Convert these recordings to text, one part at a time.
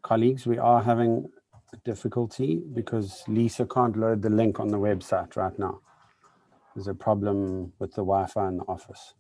Colleagues, we are having difficulty because Lisa can't load the link on the website right now. There's a problem with the Wi-Fi in the office.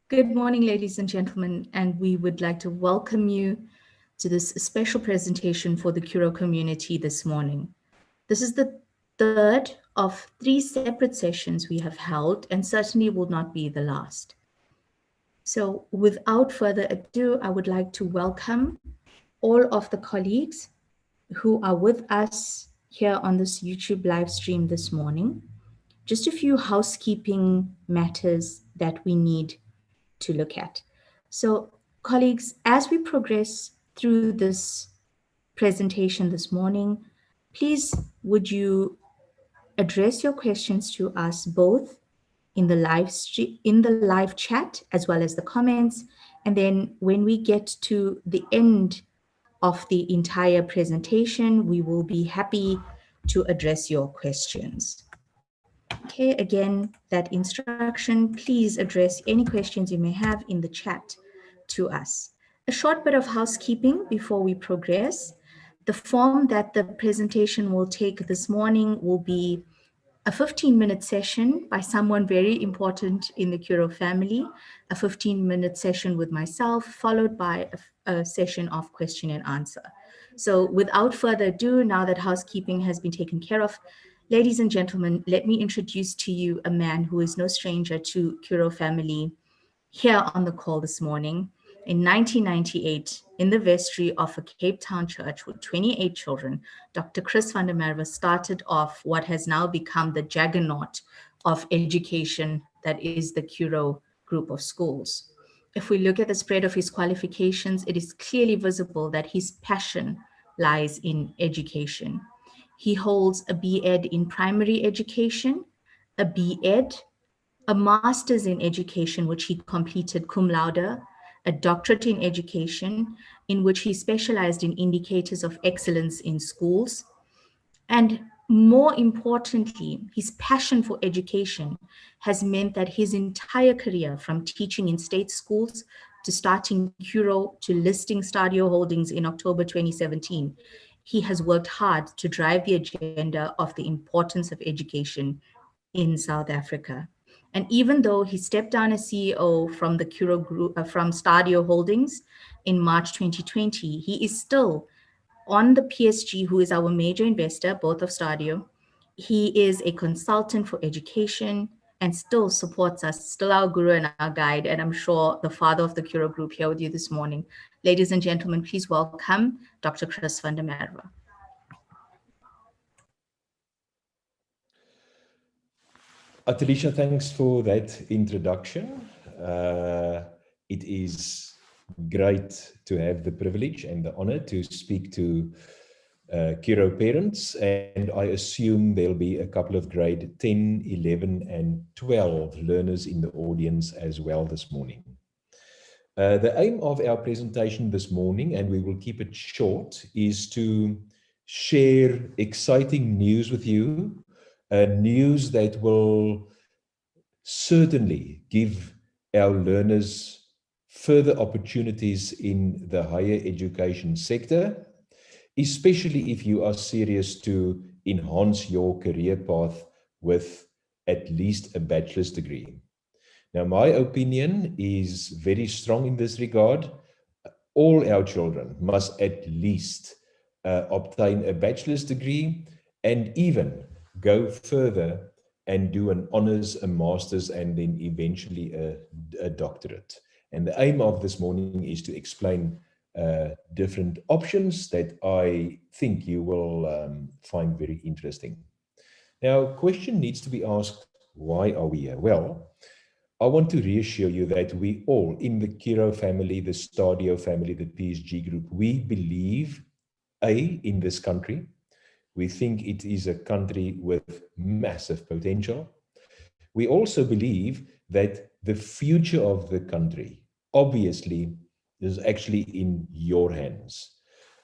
Good morning, ladies and gentlemen, and we would like to welcome you to this special presentation for the CURRO community this morning. This is the third of 3 separate sessions we have held and certainly will not be the last. So without further ado, I would like to welcome all of the colleagues who are with us here on this YouTube live stream this morning. Just a few housekeeping matters that we need to look at. So, colleagues, as we progress through this presentation this morning, please would you address your questions to us both in the live chat as well as the comments, and then when we get to the end of the entire presentation, we will be happy to address your questions. Okay, again, that instruction, please address any questions you may have in the chat to us. A short bit of housekeeping before we progress. The form that the presentation will take this morning will be a 15-minute session by someone very important in the CURRO family, a 15-minute session with myself, followed by a session of question and answer. So without further ado, now that housekeeping has been taken care of, ladies and gentlemen, let me introduce to you a man who is no stranger to CURRO family here on the call this morning. In 1998, in the vestry of a Cape Town church with 28 children, Dr. Chris van der Merwe started off what has now become the juggernaut of education that is the CURRO group of schools. If we look at the spread of his qualifications, it is clearly visible that his passion lies in education. He holds a B.Ed in primary education, a B.Ed, a master's in education, which he completed cum laude, a doctorate in education, in which he specialized in indicators of excellence in schools. And more importantly, his passion for education has meant that his entire career, from teaching in state schools to starting CURRO to listing Stadio Holdings in October 2017, he has worked hard to drive the agenda of the importance of education in South Africa. And even though he stepped down as CEO from the CURRO group, from Stadio Holdings in March 2020, he is still on the PSG, who is our major investor, both of Stadio. He is a consultant for education and still supports us, still our guru and our guide, and I'm sure the father of the CURRO group here with you this morning. Ladies and gentlemen, please welcome Dr. Chris van der Merwe. Talisha, thanks for that introduction. It is great to have the privilege and the honor to speak to CURRO parents, and I assume there'll be a couple of grade 10, 11, and 12 learners in the audience as well this morning. The aim of our presentation this morning, and we will keep it short, is to share exciting news with you, news that will certainly give our learners further opportunities in the higher education sector, especially if you are serious to enhance your career path with at least a bachelor's degree. Now, my opinion is very strong in this regard. All our children must at least obtain a bachelor's degree and even go further and do an honors, a master's, and then eventually a doctorate. And the aim of this morning is to explain different options that I think you will find very interesting. Now, question needs to be asked, why are we here? Well, I want to reassure you that we all in the CURRO family, the Stadio family, the PSG group, we believe, in this country. We think it is a country with massive potential. We also believe that the future of the country, obviously, is actually in your hands.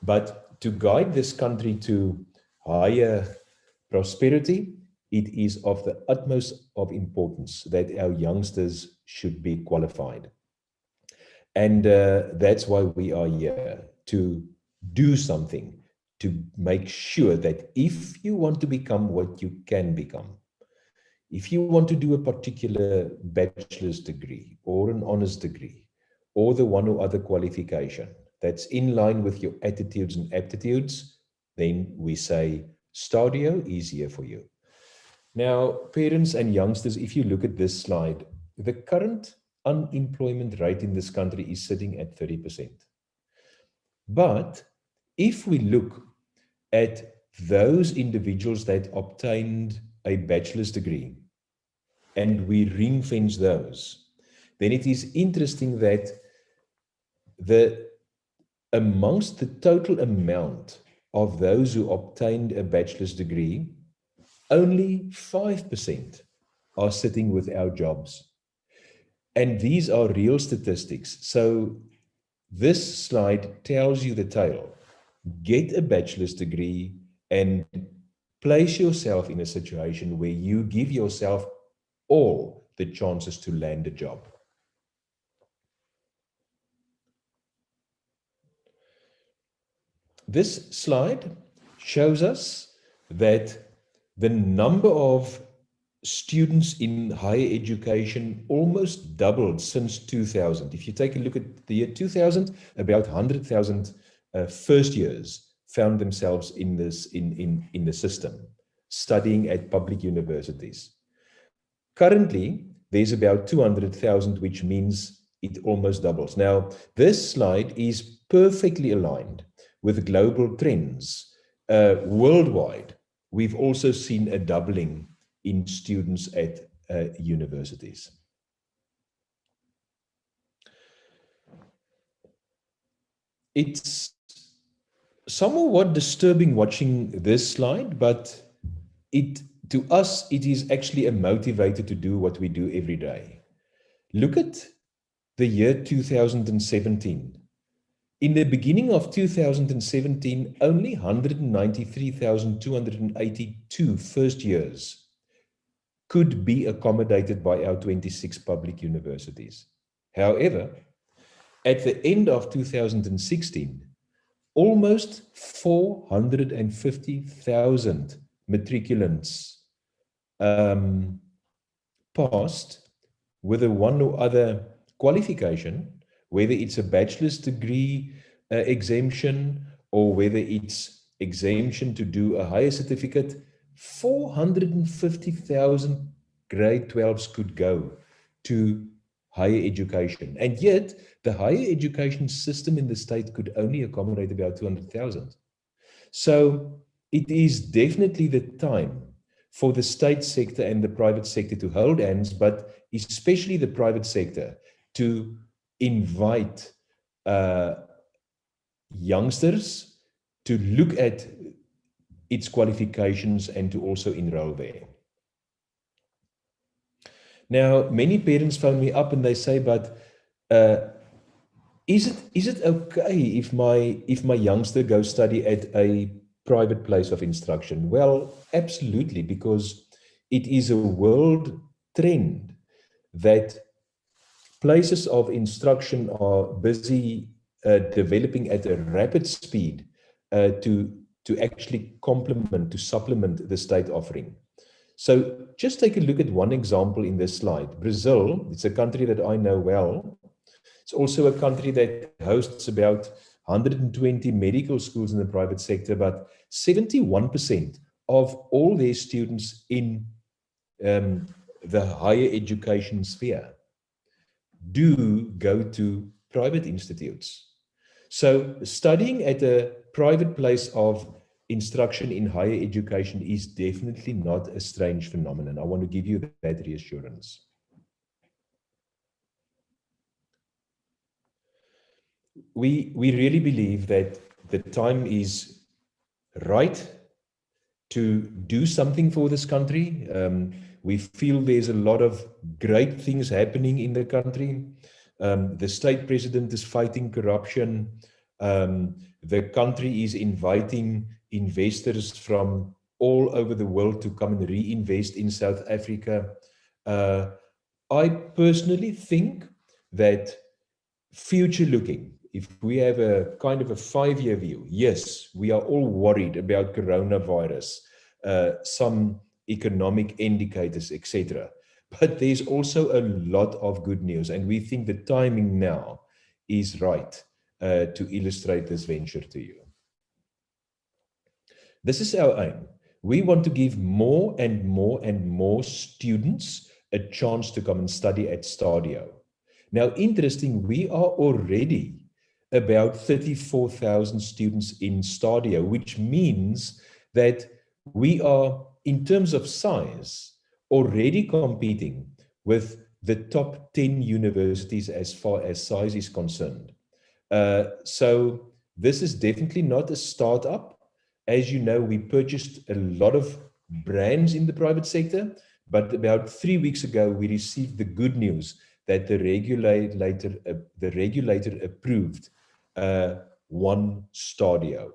But to guide this country to higher prosperity, it is of the utmost of importance that our youngsters should be qualified. And that's why we are here, to do something, to make sure that if you want to become what you can become, If you want to do a particular bachelor's degree or an honors degree or the one or other qualification that's in line with your attitudes and aptitudes, then we say Stadio is here for you. Now, parents and youngsters, if you look at this slide, the current unemployment rate in this country is sitting at 30%. But if we look at those individuals that obtained a bachelor's degree and we ring fence those, then it is interesting that amongst the total amount of those who obtained a bachelor's degree, only 5% are sitting without jobs. And these are real statistics. So this slide tells you the tale. Get a bachelor's degree and place yourself in a situation where you give yourself all the chances to land a job. This slide shows us that the number of students in higher education almost doubled since 2000. If you take a look at the year 2000, about 100,000 first years found themselves in the system, studying at public universities. Currently, there's about 200,000, which means it almost doubles. Now, this slide is perfectly aligned with global trends. Worldwide, we've also seen a doubling in students at universities. It's somewhat disturbing watching this slide, but to us, it is actually a motivator to do what we do every day. Look at the year 2017. In the beginning of 2017, only 193,282 first years could be accommodated by our 26 public universities. However, at the end of 2016, almost 450,000 matriculants passed with a one or other qualification, whether it's a bachelor's degree exemption or whether it's exemption to do a higher certificate. 450,000 grade 12s could go to higher education. And yet, the higher education system in the state could only accommodate about 200,000. So it is definitely the time for the state sector and the private sector to hold hands, but especially the private sector to invite youngsters to look at its qualifications and to also enroll there. Now, many parents phone me up and they say, but is it okay if my youngster goes study at a private place of instruction? Well, absolutely, because it is a world trend that places of instruction are busy developing at a rapid speed to actually complement, to supplement the state offering. So just take a look at one example in this slide. Brazil, it's a country that I know well. It's also a country that hosts about 120 medical schools in the private sector, but 71% of all their students in the higher education sphere do go to private institutes. So studying at a private place of instruction in higher education is definitely not a strange phenomenon. I want to give you that reassurance. We really believe that the time is right to do something for this country. We feel there's a lot of great things happening in the country. The state president is fighting corruption. The country is inviting investors from all over the world to come and reinvest in South Africa. I personally think that future looking, if we have a kind of a 5-year view, yes, we are all worried about coronavirus. Some economic indicators, etc. But there's also a lot of good news, and we think the timing now is right to illustrate this venture to you. This is our aim. We want to give more and more and more students a chance to come and study at Stadio. Now, interesting, we are already about 34,000 students in Stadio, which means that we are, in terms of size, already competing with the top 10 universities as far as size is concerned. So this is definitely not a startup. As you know, we purchased a lot of brands in the private sector, but about 3 weeks ago, we received the good news that the regulator approved one Stadio.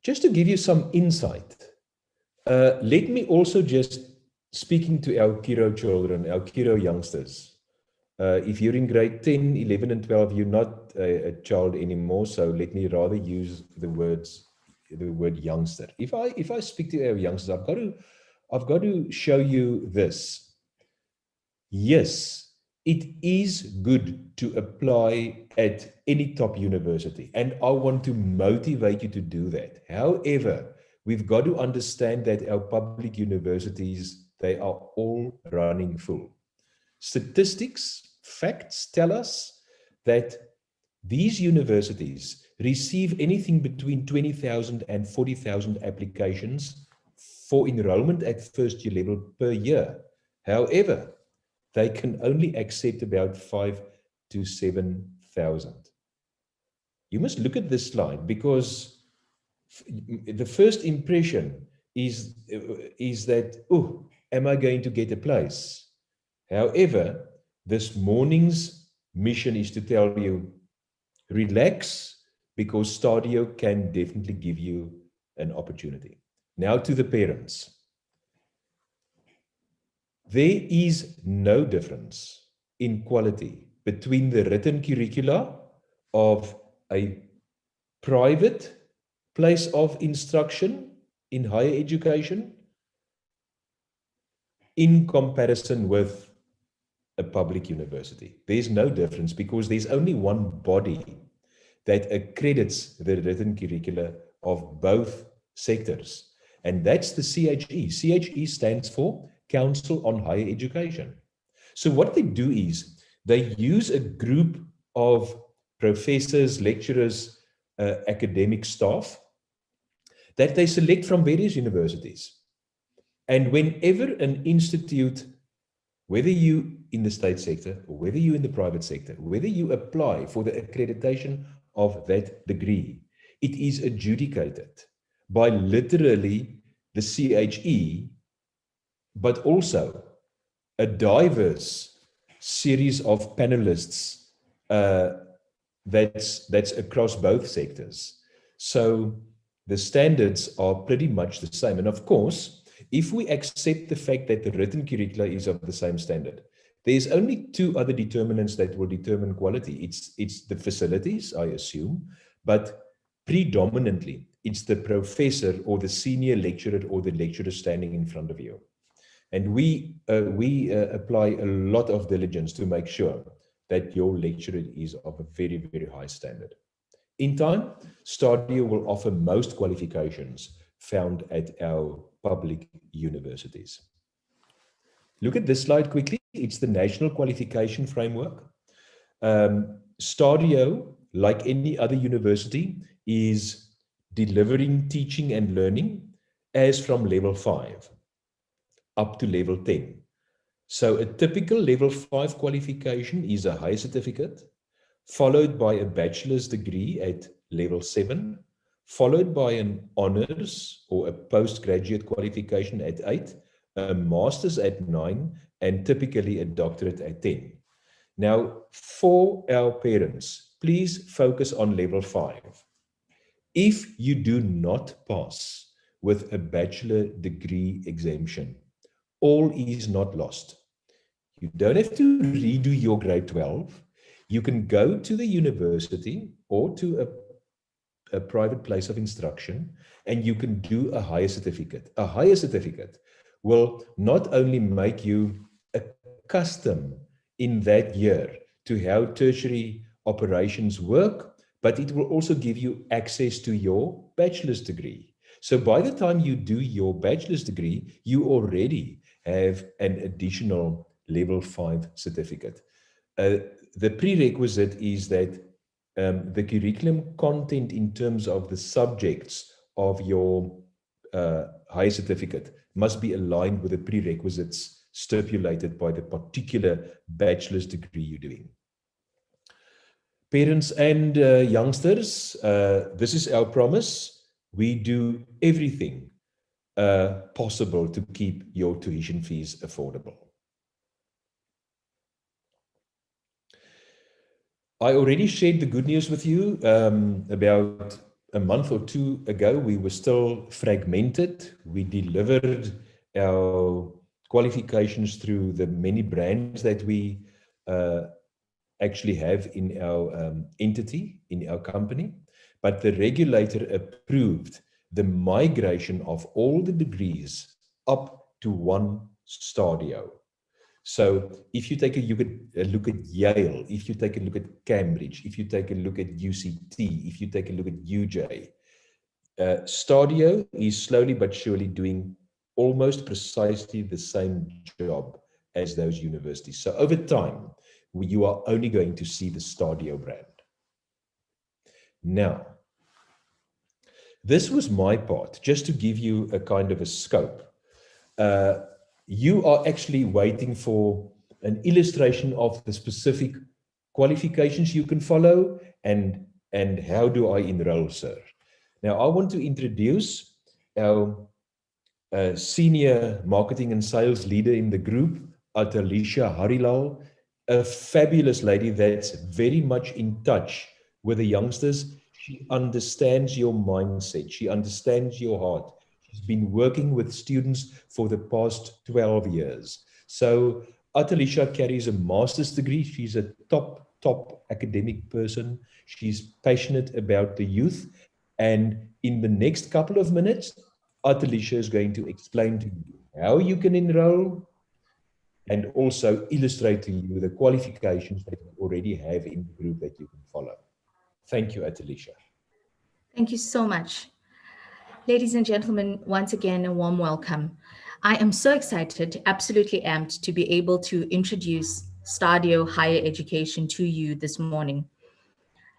Just to give you some insight, let me also just, speaking to our CURRO children, our CURRO youngsters, if you're in grade 10, 11 and 12, you're not a child anymore, so let me rather use the word youngster. If I speak to our youngsters, I've got to show you this. Yes, it is good to apply at any top university, and I want to motivate you to do that. However, we've got to understand that our public universities, they are all running full. Statistics, facts tell us that these universities receive anything between 20,000 and 40,000 applications for enrollment at first year level per year. However, they can only accept about 5,000 to 7,000. You must look at this slide, because the first impression is that, oh, am I going to get a place? However, this morning's mission is to tell you, relax, because Stadio can definitely give you an opportunity. Now to the parents. There is no difference in quality between the written curricula of a private place of instruction in higher education in comparison with a public university. There's no difference, because there's only one body that accredits the written curricula of both sectors, and that's the CHE. CHE stands for Council on Higher Education. So what they do is they use a group of professors, lecturers, academic staff that they select from various universities. And whenever an institute, whether you in the state sector or whether you in the private sector, whether you apply for the accreditation of that degree, it is adjudicated by literally the CHE, but also a diverse series of panelists that's across both sectors. So the standards are pretty much the same. And of course, if we accept the fact that the written curricula is of the same standard, there's only two other determinants that will determine quality. It's the facilities, I assume, but predominantly it's the professor or the senior lecturer or the lecturer standing in front of you. And we apply a lot of diligence to make sure that your lecturer is of a very, very high standard. In time, Stadio will offer most qualifications found at our public universities. Look at this slide quickly. It's the National Qualification Framework. Stadio, like any other university, is delivering teaching and learning as from level 5 up to level 10. So a typical level 5 qualification is a higher certificate, followed by a bachelor's degree at level 7, followed by an honors or a postgraduate qualification at 8, a master's at 9, and typically a doctorate at 10. Now, for our parents, please focus on level 5. If you do not pass with a bachelor degree exemption, all is not lost. You don't have to redo your grade 12. You can go to the university or to a a private place of instruction, and you can do a higher certificate. A higher certificate will not only make you accustomed in that year to how tertiary operations work, but it will also give you access to your bachelor's degree. So by the time you do your bachelor's degree, you already have an additional level 5 certificate. The prerequisite is that the curriculum content in terms of the subjects of your higher certificate must be aligned with the prerequisites stipulated by the particular bachelor's degree you're doing. Parents and youngsters, this is our promise. We do everything possible to keep your tuition fees affordable. I already shared the good news with you. About a month or two ago, we were still fragmented. We delivered our qualifications through the many brands that we actually have in our entity, in our company. But the regulator approved the migration of all the degrees up to one Stadio. So if you take a look at Yale, if you take a look at Cambridge, if you take a look at UCT, if you take a look at UJ, Stadio is slowly but surely doing almost precisely the same job as those universities. So over time, you are only going to see the Stadio brand. Now, this was my part, just to give you a kind of a scope. You are actually waiting for an illustration of the specific qualifications you can follow and how do I enroll, sir? Now, I want to introduce our senior marketing and sales leader in the group, Talisha Harilal, a fabulous lady that's very much in touch with the youngsters. She understands your mindset. She understands your heart. She's been working with students for the past 12 years. So Talisha carries a master's degree. She's a top academic person. She's passionate about the youth. And in the next couple of minutes, Talisha is going to explain to you how you can enroll and also illustrate to you the qualifications that you already have in the group that you can follow. Thank you, Talisha. Thank you so much. Ladies and gentlemen, once again, a warm welcome. I am so excited, absolutely amped to be able to introduce Stadio Higher Education to you this morning.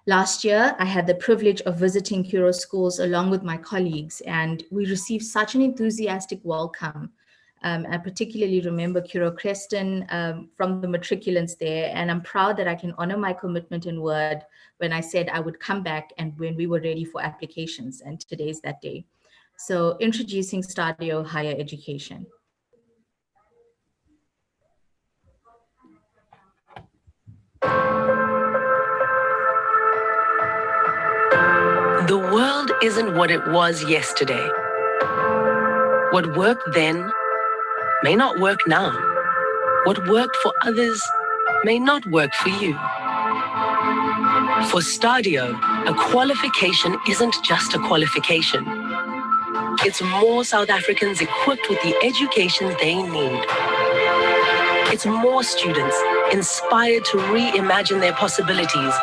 Last year, I had the privilege of visiting CURRO schools along with my colleagues, and we received such an enthusiastic welcome. I particularly remember CURRO Creston from the matriculants there, and I'm proud that I can honor my commitment and word when I said I would come back and when we were ready for applications, and today's that day. So introducing Stadio Higher Education. The world isn't what it was yesterday. What worked then may not work now. What worked for others may not work for you. For Stadio, a qualification isn't just a qualification. It's more South Africans equipped with the education they need. It's more students inspired to reimagine their possibilities.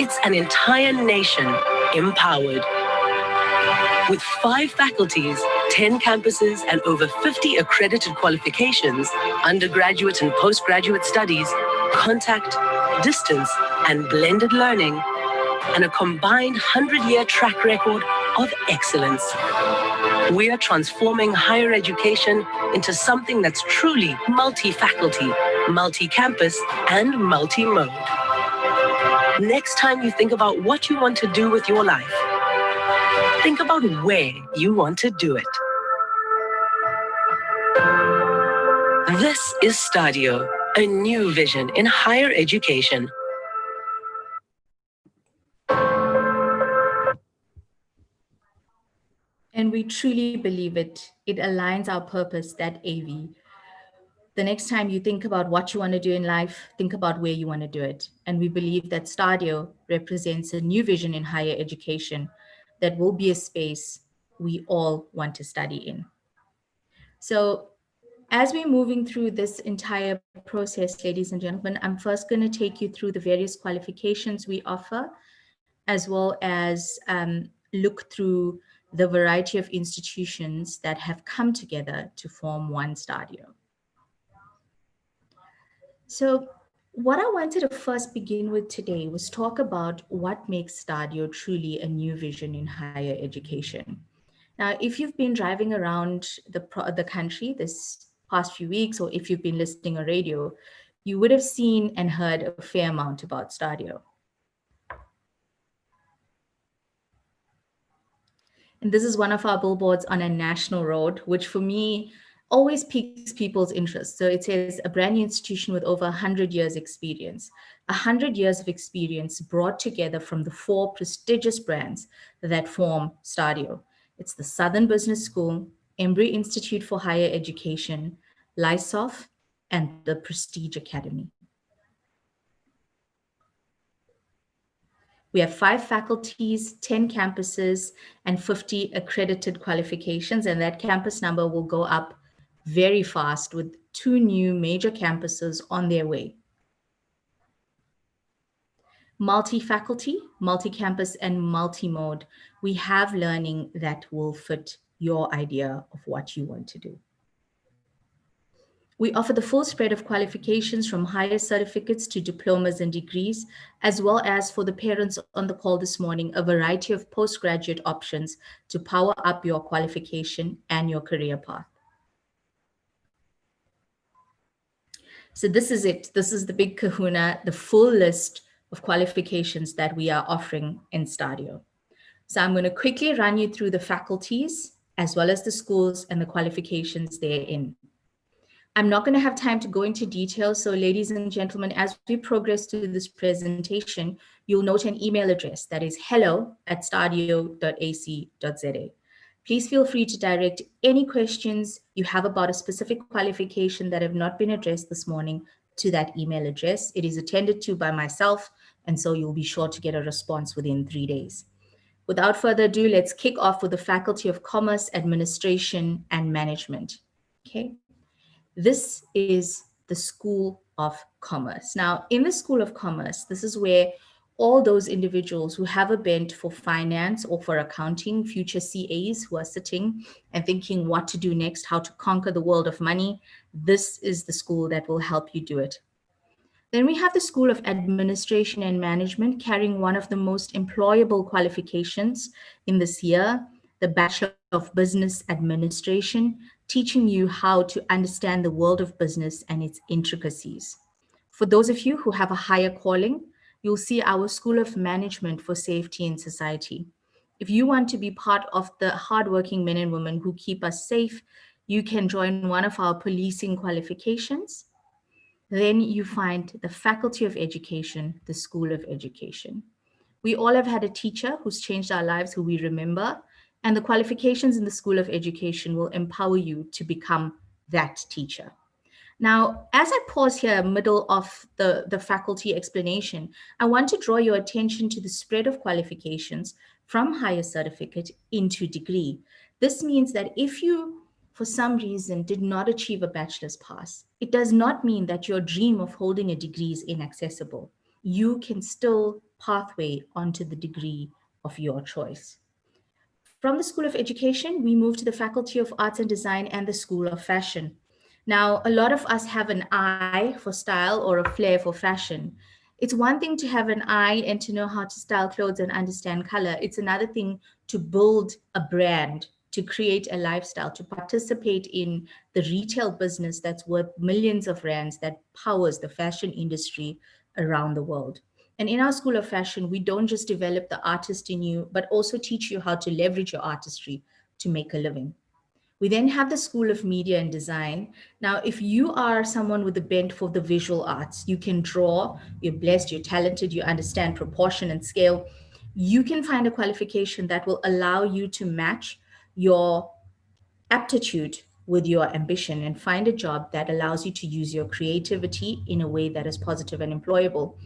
It's an entire nation empowered. With 5 faculties, 10 campuses, and over 50 accredited qualifications, undergraduate and postgraduate studies, contact, distance, and blended learning, and a combined 100-year track record of excellence. We are transforming higher education into something that's truly multi-faculty, multi-campus, and multi-mode. Next time you think about what you want to do with your life, think about where you want to do it. This is Stadio, a new vision in higher education. And we truly believe it. It aligns our purpose, that AV. The next time you think about what you want to do in life, think about where you want to do it. And we believe that Stadio represents a new vision in higher education that will be a space we all want to study in. So as we're moving through this entire process, ladies and gentlemen, I'm first going to take you through the various qualifications we offer, as well as look through the variety of institutions that have come together to form one Stadio. So what I wanted to first begin with today was talk about what makes Stadio truly a new vision in higher education. Now, if you've been driving around the country this past few weeks, or if you've been listening on radio, you would have seen and heard a fair amount about Stadio. And this is one of our billboards on a national road, which for me always piques people's interest. So it says a brand new institution with over 100 years experience. 100 years of experience brought together from the 4 prestigious brands that form Stadio. It's the Southern Business School, Embry Institute for Higher Education, LISOF, and the Prestige Academy. We have 5 faculties, 10 campuses, and 50 accredited qualifications, and that campus number will go up very fast with 2 new major campuses on their way. Multi-faculty, multi-campus, and multi-mode. We have learning that will fit your idea of what you want to do. We offer the full spread of qualifications from higher certificates to diplomas and degrees, as well as, for the parents on the call this morning, a variety of postgraduate options to power up your qualification and your career path. So this is it. This is the big kahuna, the full list of qualifications that we are offering in Stadio. So I'm going to quickly run you through the faculties, as well as the schools and the qualifications therein. I'm not going to have time to go into detail. So ladies and gentlemen, as we progress through this presentation, you'll note an email address that is hello@stadio.ac.za. Please feel free to direct any questions you have about a specific qualification that have not been addressed this morning to that email address. It is attended to by myself, and so you'll be sure to get a response within 3 days. Without further ado, let's kick off with the Faculty of Commerce, Administration, and Management. Okay. This is the School of Commerce. Now, in the School of Commerce, this is where all those individuals who have a bent for finance or for accounting, future CAs who are sitting and thinking what to do next, how to conquer the world of money, this is the school that will help you do it. Then we have the School of Administration and Management, carrying one of the most employable qualifications in this year, the Bachelor of Business Administration, teaching you how to understand the world of business and its intricacies. For those of you who have a higher calling, you'll see our School of Management for Safety in Society. If you want to be part of the hardworking men and women who keep us safe, you can join one of our policing qualifications. Then you find the Faculty of Education, the School of Education. We all have had a teacher who's changed our lives, who we remember, and the qualifications in the School of Education will empower you to become that teacher. Now, as I pause here, middle of the faculty explanation, I want to draw your attention to the spread of qualifications from higher certificate into degree. This means that if you, for some reason, did not achieve a bachelor's pass, it does not mean that your dream of holding a degree is inaccessible. You can still pathway onto the degree of your choice. From the School of Education, we move to the Faculty of Arts and Design and the School of Fashion. Now, a lot of us have an eye for style or a flair for fashion. It's one thing to have an eye and to know how to style clothes and understand color. It's another thing to build a brand, to create a lifestyle, to participate in the retail business that's worth millions of rands that powers the fashion industry around the world. And in our School of Fashion, we don't just develop the artist in you, but also teach you how to leverage your artistry to make a living. We then have the School of Media and Design. Now, if you are someone with a bent for the visual arts, you can draw, you're blessed, you're talented, you understand proportion and scale, you can find a qualification that will allow you to match your aptitude with your ambition and find a job that allows you to use your creativity in a way that is positive and employable.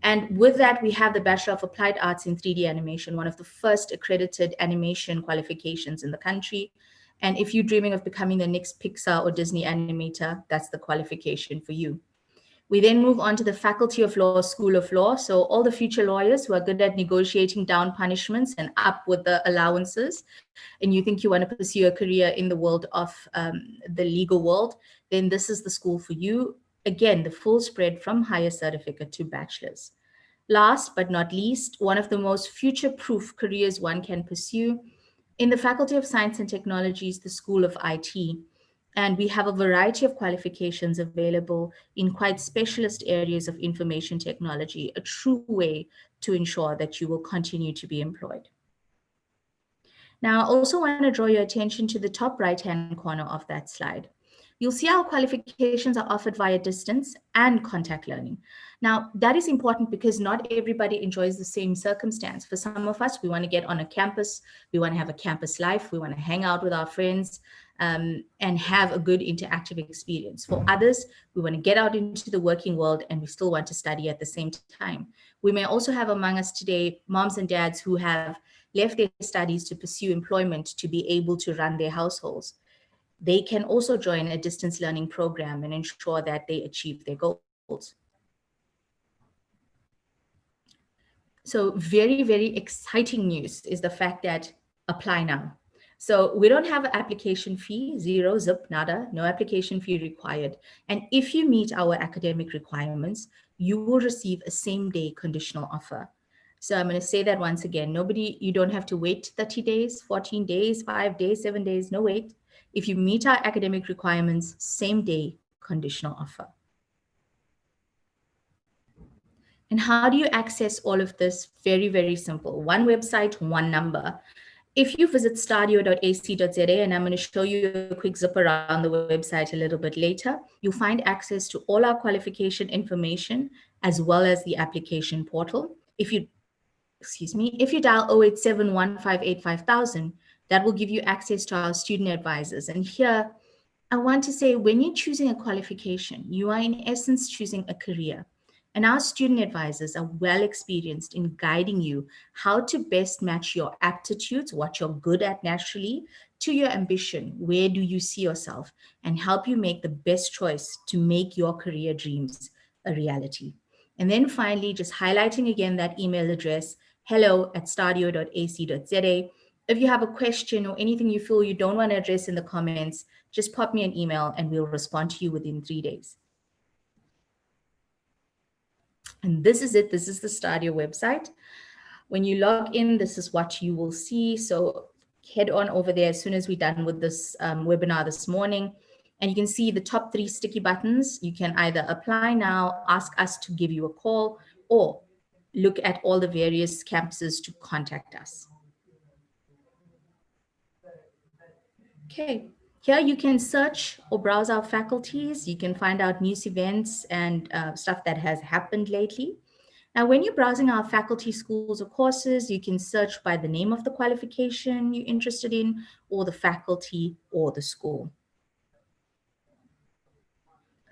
And with that, we have the Bachelor of Applied Arts in 3D Animation, one of the first accredited animation qualifications in the country. And if you're dreaming of becoming the next Pixar or Disney animator, that's the qualification for you. We then move on to the Faculty of Law School of Law. So all the future lawyers who are good at negotiating down punishments and up with the allowances, and you think you want to pursue a career in the world of the legal world, then this is the school for you. Again, the full spread from higher certificate to bachelor's. Last but not least, one of the most future-proof careers one can pursue in the Faculty of Science and Technologies, the School of IT. And we have a variety of qualifications available in quite specialist areas of information technology, a true way to ensure that you will continue to be employed. Now, I also want to draw your attention to the top right-hand corner of that slide. You'll see our qualifications are offered via distance and contact learning. Now, that is important because not everybody enjoys the same circumstance. For some of us, we want to get on a campus, we want to have a campus life, we want to hang out with our friends and have a good interactive experience. For others, we want to get out into the working world and we still want to study at the same time. We may also have among us today moms and dads who have left their studies to pursue employment to be able to run their households. They can also join a distance learning program and ensure that they achieve their goals. So very, very exciting news is the fact that apply now. So we don't have an application fee, zero, zip, nada, no application fee required. And if you meet our academic requirements, you will receive a same-day conditional offer. So I'm going to say that once again, you don't have to wait 30 days, 14 days, 5 days, 7 days, no wait. If you meet our academic requirements, same day conditional offer. And how do you access all of this? Very, very simple. One website, one number. If you visit stadio.ac.za, and I'm going to show you a quick zip around the website a little bit later, you'll find access to all our qualification information as well as the application portal. If you dial 087-158-5000, that will give you access to our student advisors. And here, I want to say, when you're choosing a qualification, you are in essence choosing a career. And our student advisors are well experienced in guiding you how to best match your aptitudes, what you're good at naturally, to your ambition. Where do you see yourself? And help you make the best choice to make your career dreams a reality. And then finally, just highlighting again that email address, hello@stadio.ac.za. If you have a question or anything you feel you don't want to address in the comments, just pop me an email and we'll respond to you within 3 days. And this is it. This is the Stadio website. When you log in, this is what you will see. So head on over there as soon as we're done with this webinar this morning. And you can see the top 3 sticky buttons. You can either apply now, ask us to give you a call, or look at all the various campuses to contact us. Okay, here you can search or browse our faculties. You can find out news events and stuff that has happened lately. Now, when you're browsing our faculty, schools, or courses, you can search by the name of the qualification you're interested in, or the faculty or the school.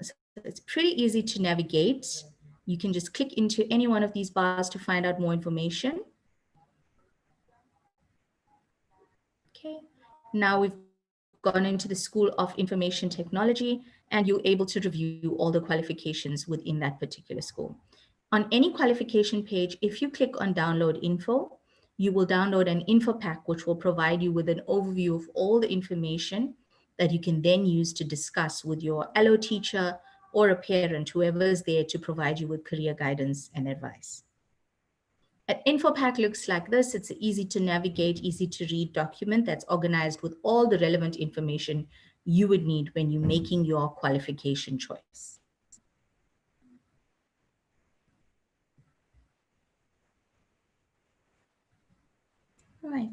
So it's pretty easy to navigate. You can just click into any one of these bars to find out more information. Okay, now we've gone into the School of Information Technology, and you're able to review all the qualifications within that particular school. On any qualification page, if you click on download info, you will download an info pack, which will provide you with an overview of all the information that you can then use to discuss with your LO teacher or a parent, whoever is there to provide you with career guidance and advice. An info pack looks like this. It's an easy to navigate, easy to read document that's organized with all the relevant information you would need when you're making your qualification choice. All right.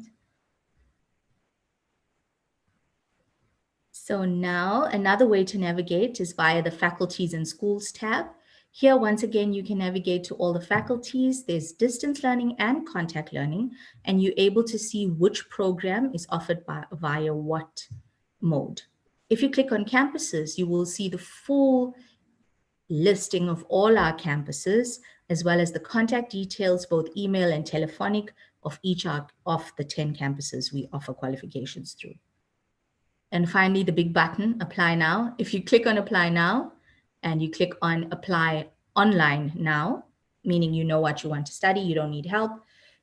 So now another way to navigate is via the Faculties and Schools tab. Here, once again, you can navigate to all the faculties. There's distance learning and contact learning, and you're able to see which program is offered via what mode. If you click on campuses, you will see the full listing of all our campuses, as well as the contact details, both email and telephonic, of each of the 10 campuses we offer qualifications through. And finally, the big button, apply now. If you click on apply now and you click on apply online now, meaning you know what you want to study, you don't need help,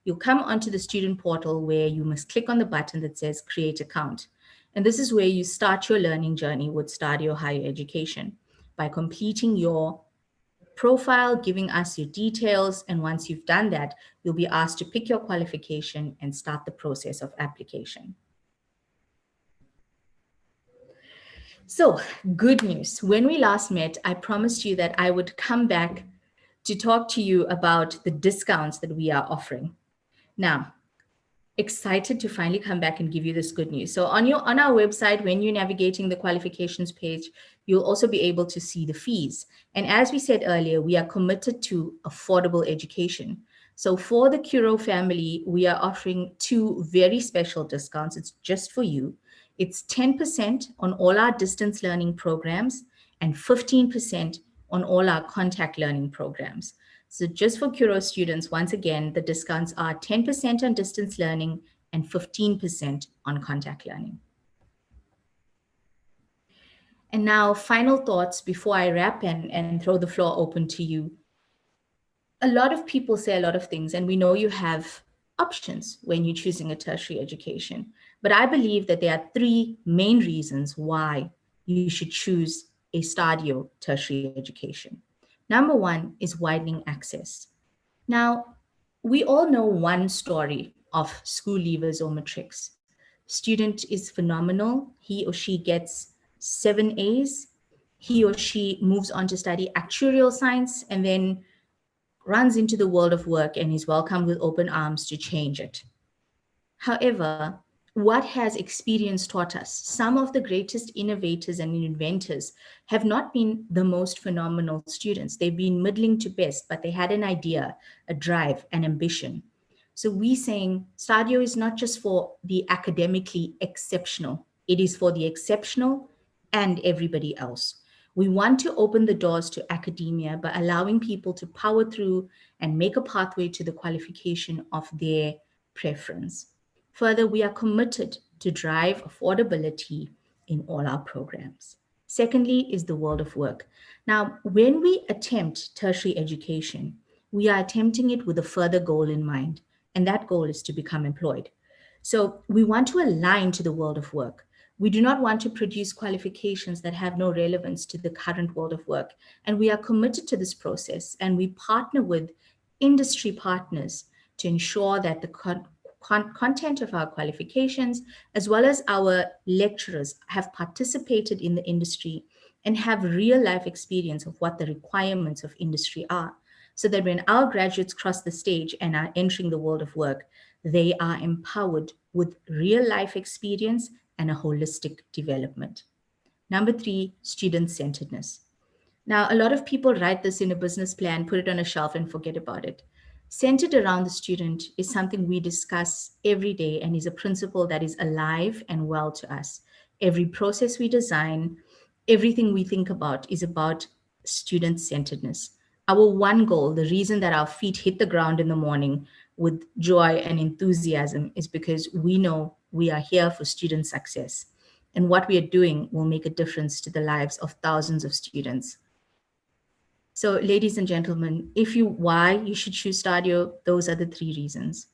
you'll come onto the student portal where you must click on the button that says create account. And this is where you start your learning journey with Stadio Higher Education by completing your profile, giving us your details. And once you've done that, you'll be asked to pick your qualification and start the process of application. So, good news. When we last met, I promised you that I would come back to talk to you about the discounts that we are offering. Now, excited to finally come back and give you this good news. So on our website, when you're navigating the qualifications page, you'll also be able to see the fees. And as we said earlier, we are committed to affordable education. So for the CURRO family, we are offering 2 very special discounts. It's just for you. It's 10% on all our distance learning programs and 15% on all our contact learning programs. So just for CURRO students, once again, the discounts are 10% on distance learning and 15% on contact learning. And now, final thoughts before I wrap and throw the floor open to you. A lot of people say a lot of things, and we know you have options when you're choosing a tertiary education. But I believe that there are 3 main reasons why you should choose a Stadio tertiary education. Number 1 is widening access. Now, we all know one story of school leavers or matrics. Student is phenomenal. He or she gets 7 A's. He or she moves on to study actuarial science and then runs into the world of work and is welcomed with open arms to change it. However, what has experience taught us? Some of the greatest innovators and inventors have not been the most phenomenal students. They've been middling to best, but they had an idea, a drive, an ambition. So we're saying Stadio is not just for the academically exceptional, it is for the exceptional and everybody else. We want to open the doors to academia by allowing people to power through and make a pathway to the qualification of their preference. Further, we are committed to drive affordability in all our programs. Secondly is the world of work. Now, when we attempt tertiary education, we are attempting it with a further goal in mind, and that goal is to become employed. So we want to align to the world of work. We do not want to produce qualifications that have no relevance to the current world of work. And we are committed to this process, and we partner with industry partners to ensure that the content of our qualifications, as well as our lecturers, have participated in the industry and have real life experience of what the requirements of industry are, so that when our graduates cross the stage and are entering the world of work, they are empowered with real life experience and a holistic development. Number 3, student-centeredness. Now, a lot of people write this in a business plan, put it on a shelf and forget about it. Centered around the student is something we discuss every day and is a principle that is alive and well to us. Every process we design, everything we think about is about student-centeredness. Our one goal, the reason that our feet hit the ground in the morning with joy and enthusiasm, is because we know we are here for student success. And what we are doing will make a difference to the lives of thousands of students. So, ladies and gentlemen, why you should choose Stadio, those are the 3 reasons.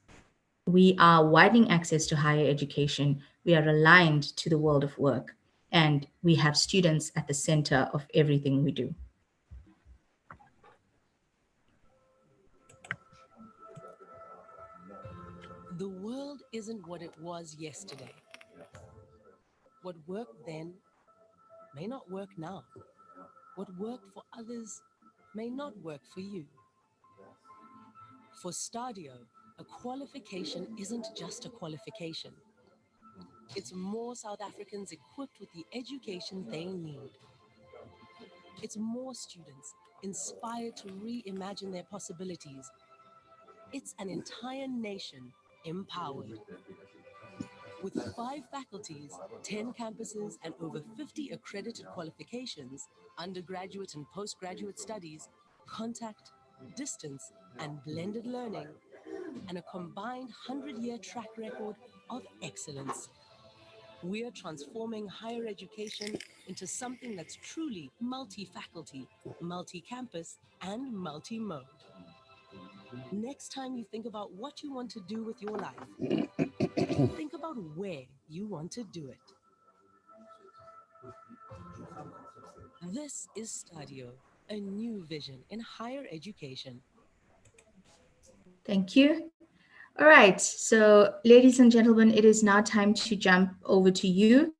We are widening access to higher education. We are aligned to the world of work, and we have students at the center of everything we do. The world isn't what it was yesterday. What worked then may not work now. What worked for others may not work for you. For Stadio, a qualification isn't just a qualification. It's more South Africans equipped with the education they need. It's more students inspired to reimagine their possibilities. It's an entire nation empowered. With 5 faculties, 10 campuses, and over 50 accredited qualifications, undergraduate and postgraduate studies, contact, distance, and blended learning, and a combined 100-year track record of excellence. We are transforming higher education into something that's truly multi-faculty, multi-campus, and multi-mode. Next time you think about what you want to do with your life, think about where you want to do it. This is Stadio, a new vision in higher education. Thank you. All right, so ladies and gentlemen, it is now time to jump over to you.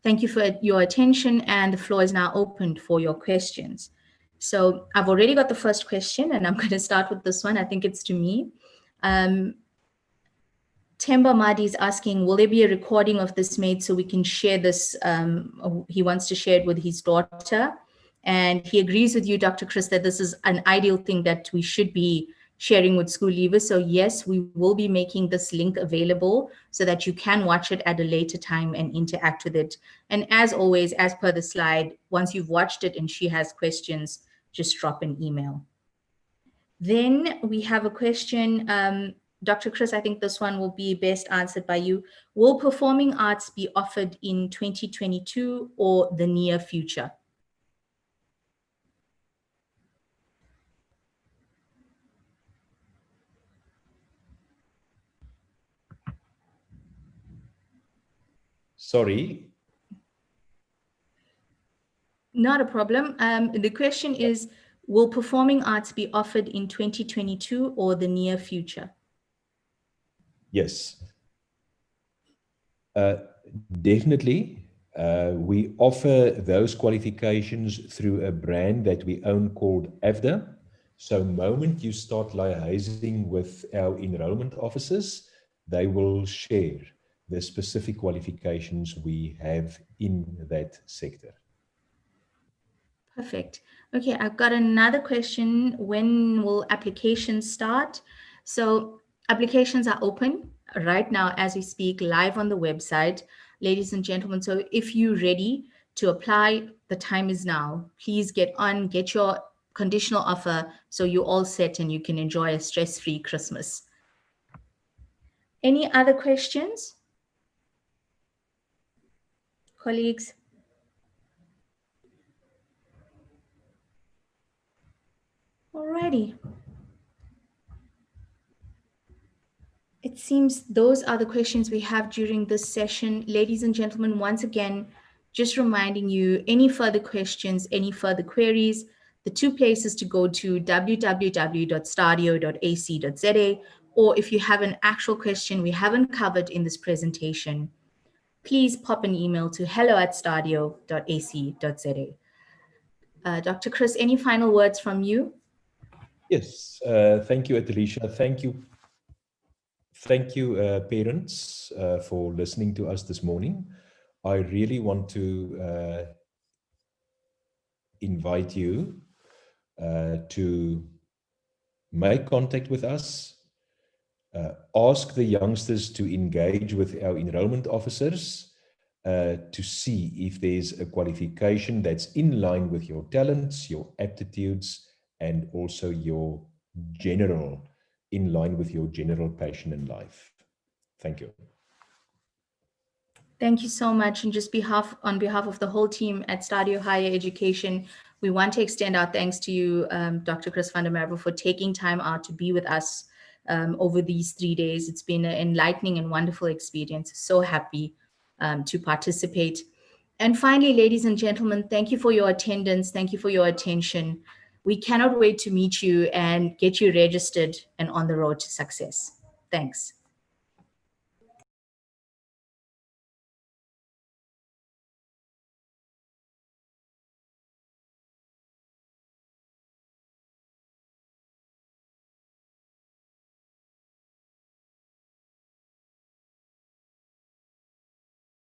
Thank you for your attention, and the floor is now open for your questions. So I've already got the first question, and I'm going to start with this one. I think it's to me. Temba Madi is asking, will there be a recording of this made so we can share this? He wants to share it with his daughter. And he agrees with you, Dr. Chris, that this is an ideal thing that we should be sharing with school leavers. So yes, we will be making this link available so that you can watch it at a later time and interact with it. And as always, as per the slide, once you've watched it and she has questions, just drop an email. Then we have a question. Dr. Chris, I think this one will be best answered by you. Will performing arts be offered in 2022 or the near future? Sorry. Not a problem. The question is, will performing arts be offered in 2022 or the near future? Yes. Definitely. We offer those qualifications through a brand that we own called AFDA. So moment you start liaising with our enrollment officers, they will share the specific qualifications we have in that sector. Perfect. Okay, I've got another question. When will applications start? So applications are open right now as we speak, live on the website, ladies and gentlemen. So if you're ready to apply, the time is now. Please get on, get your conditional offer so you're all set and you can enjoy a stress-free Christmas. Any other questions? Colleagues? Alrighty. It seems those are the questions we have during this session. Ladies and gentlemen, once again, just reminding you, any further questions, any further queries, the 2 places to go to, www.stadio.ac.za, or if you have an actual question we haven't covered in this presentation, please pop an email to hello@stadio.ac.za. Dr. Chris, any final words from you? Yes, thank you, Talisha. Thank you, parents, for listening to us this morning. I really want to invite you to make contact with us, ask the youngsters to engage with our enrollment officers to see if there's a qualification that's in line with your talents, your aptitudes, and also your general, in line with your general passion in life. Thank you. Thank you so much. And just on behalf of the whole team at Stadio Higher Education, we want to extend our thanks to you, Dr. Chris van der Merwe, for taking time out to be with us over these 3 days. It's been an enlightening and wonderful experience. So happy to participate. And finally, ladies and gentlemen, thank you for your attendance. Thank you for your attention. We cannot wait to meet you and get you registered and on the road to success. Thanks.